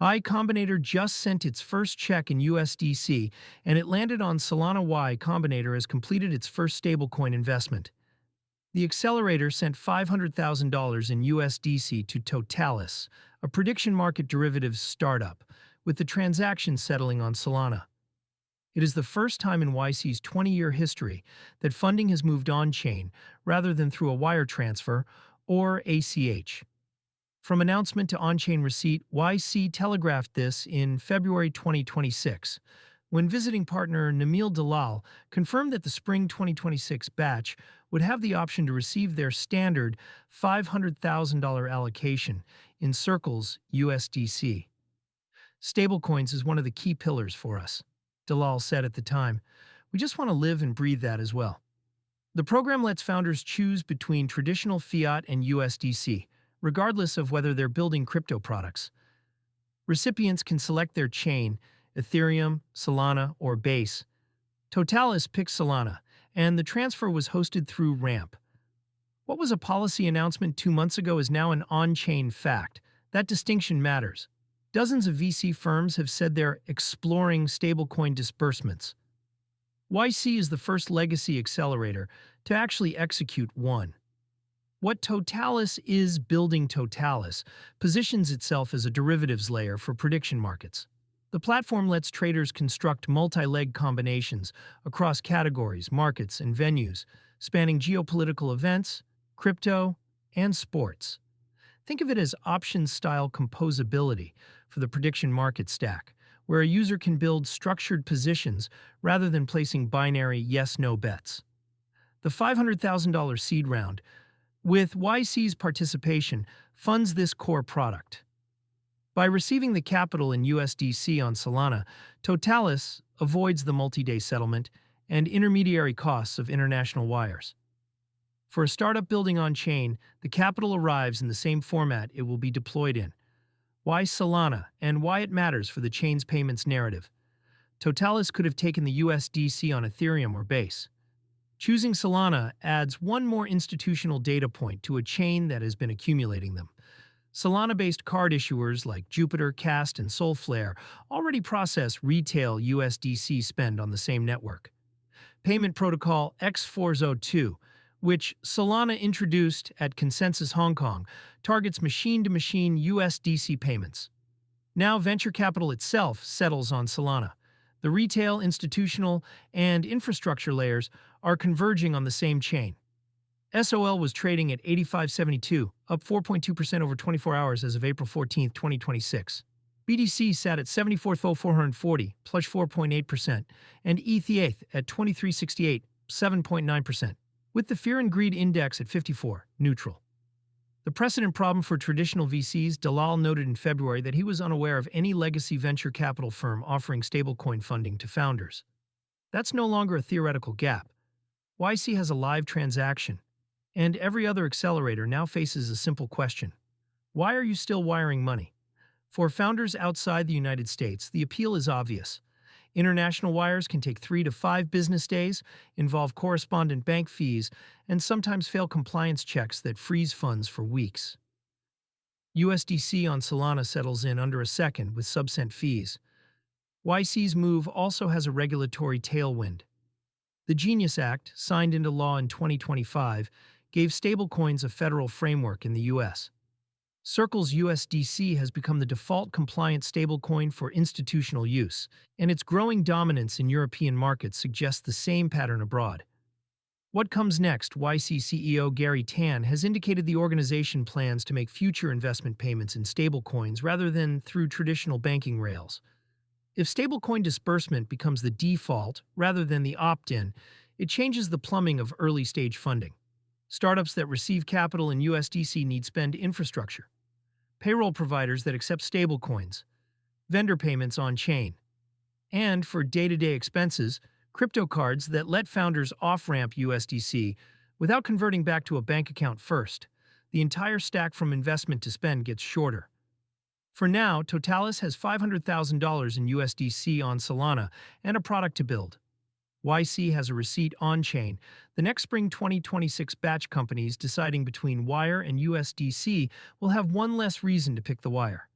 Combinator just sent its first check in USDC, and it landed on Solana. Combinator has completed its first stablecoin investment. The accelerator sent $500,000 in USDC to Totalis, a prediction market derivatives startup, with the transaction settling on Solana. It is the first time in YC's 20-year history that funding has moved on-chain rather than through a wire transfer or ACH. From announcement to on-chain receipt, YC telegraphed this in February 2026, when visiting partner Namil Dalal confirmed that the spring 2026 batch would have the option to receive their standard $500,000 allocation in Circle's USDC. Stablecoins is one of the key pillars for us, Dalal said at the time. We just want to live and breathe that as well. The program lets founders choose between traditional fiat and USDC, regardless of whether they're building crypto products. Recipients can select their chain, Ethereum, Solana, or Base. Totalis picked Solana, and the transfer was hosted through Ramp. What was a policy announcement 2 months ago is now an on-chain fact. That distinction matters. Dozens of VC firms have said they're exploring stablecoin disbursements. YC is the first legacy accelerator to actually execute one. What Totalis is building, Totalis positions itself as a derivatives layer for prediction markets. The platform lets traders construct multi-leg combinations across categories, markets, and venues, spanning geopolitical events, crypto, and sports. Think of it as option-style composability for the prediction market stack, where a user can build structured positions rather than placing binary yes-no bets. The $500,000 seed round, with YC's participation, funds this core product. By receiving the capital in USDC on Solana, Totalis avoids the multi-day settlement and intermediary costs of international wires. For a startup building on-chain, the capital arrives in the same format it will be deployed in. Why Solana, and why it matters for the chain's payments narrative. Totalis could have taken the USDC on Ethereum or Base. Choosing Solana adds one more institutional data point to a chain that has been accumulating them. Solana-based card issuers like Jupiter, Cast, and Solflare already process retail USDC spend on the same network. Payment protocol X402, which Solana introduced at Consensus Hong Kong, targets machine-to-machine USDC payments. Now venture capital itself settles on Solana. The retail, institutional, and infrastructure layers are converging on the same chain. SOL was trading at 85.72, up 4.2% over 24 hours as of April 14, 2026. BTC sat at 74,440, plus 4.8%, and ETH at 2368, 7.9%, with the Fear and Greed Index at 54, neutral. The precedent problem for traditional VCs, Dalal noted in February that he was unaware of any legacy venture capital firm offering stablecoin funding to founders. That's no longer a theoretical gap. YC has a live transaction, and every other accelerator now faces a simple question. Why are you still wiring money? For founders outside the United States, the appeal is obvious. International wires can take 3 to 5 business days, involve correspondent bank fees, and sometimes fail compliance checks that freeze funds for weeks. USDC on Solana settles in under a second with sub-cent fees. YC's move also has a regulatory tailwind. The Genius Act, signed into law in 2025, gave stablecoins a federal framework in the U.S. Circle's USDC has become the default compliant stablecoin for institutional use, and its growing dominance in European markets suggests the same pattern abroad. What comes next? YC CEO Gary Tan has indicated the organization plans to make future investment payments in stablecoins rather than through traditional banking rails. If stablecoin disbursement becomes the default rather than the opt-in, it changes the plumbing of early-stage funding. Startups that receive capital in USDC need spend infrastructure, payroll providers that accept stablecoins, vendor payments on-chain, and for day-to-day expenses, crypto cards that let founders off-ramp USDC without converting back to a bank account first. The entire stack from investment to spend gets shorter. For now, Totalis has $500,000 in USDC on Solana and a product to build. YC has a receipt on-chain. The next spring 2026 batch companies deciding between Wire and USDC will have one less reason to pick the Wire.